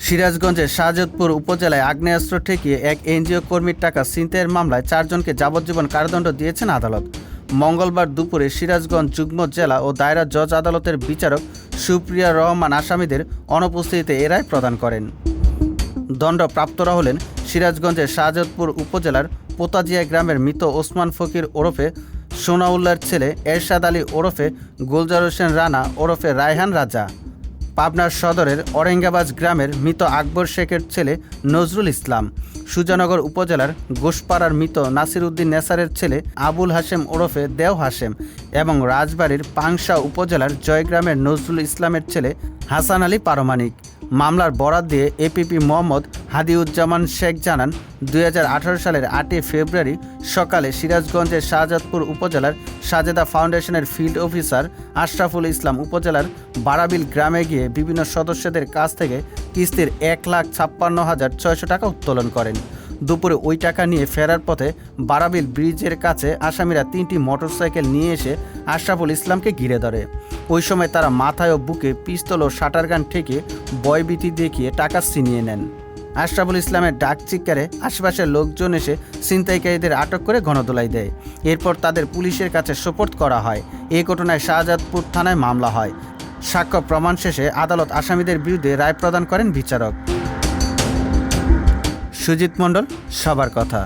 সিরাজগঞ্জের শাহজাদপুর উপজেলায় আগ্নেয়াস্ত্র ঠেকিয়ে এক এনজিও কর্মীর টাকা ছিনতাইয়ের মামলায় 4 জনকে যাবজ্জীবন কারাদণ্ড দিয়েছেন আদালত। মঙ্গলবার দুপুরে সিরাজগঞ্জ যুগ্ম জেলা ও দায়রা জজ আদালতের বিচারক সুপ্রিয়া রহমান আসামিদের অনুপস্থিতিতে এ রায় প্রদান করেন। দণ্ডপ্রাপ্তরা হলেন সিরাজগঞ্জের শাহজাদপুর উপজেলার পোতাজিয়া গ্রামের মৃত ওসমান ফকির ওরফে সোনাউল্লাহর ছেলে এরশাদ আলী ওরফে গুলজার হোসেন রানা ওরফে রায়হান রাজা, পাবনার সদরের অরেঙ্গাবাজ গ্রামের মৃত আকবর শেখের ছেলে নজরুল ইসলাম, সুজানগর উপজেলার গোসপাড়ার মৃত নাসির উদ্দিন নেসারের ছেলে আবুল হাশেম ওরফে দেও হাশেম এবং রাজবাড়ির পাংশা উপজেলার জয়গ্রামের নজরুল ইসলামের ছেলে হাসান আলী পারমাণিক। মামলার বরাত দিয়ে এপিপি মোহাম্মদ হাদিউজ্জামান শেখ জানান, 2018 সালের 8 ফেব্রুয়ারি সকালে সিরাজগঞ্জের শাহজাদপুর উপজেলার সাজেদা ফাউন্ডেশনের ফিল্ড অফিসার আশরাফুল ইসলাম উপজেলার বারাবিল গ্রামে গিয়ে বিভিন্ন সদস্যদের কাছ থেকে কিস্তির 1,56,600 টাকা উত্তোলন করেন। দুপুরে ওই টাকা নিয়ে ফেরার পথে বারাবিল ব্রিজের কাছে আসামিরা 3টি মোটরসাইকেল নিয়ে এসে আশরাফুল ইসলামকে ঘিরে ধরে। ওই সময় তারা মাথায় ও বুকে পিস্তল ও শাটারগান ঠেকিয়ে ভয়ভীতি দেখিয়ে টাকা ছিনিয়ে নেন। আশরাফুল ইসলামের ডাক চিৎকারে আশেপাশের লোকজন এসে ছিনতাইকারীদের আটক করে গণদোলাই দেয়। এরপর তাদের পুলিশের কাছে সোপর্দ করা হয়। এই ঘটনায় শাহজাদপুর থানায় মামলা হয়। সাক্ষ্য প্রমাণ শেষে আদালত আসামিদের বিরুদ্ধে রায় প্রদান করেন বিচারক। সুজিত মণ্ডল, সবার কথা।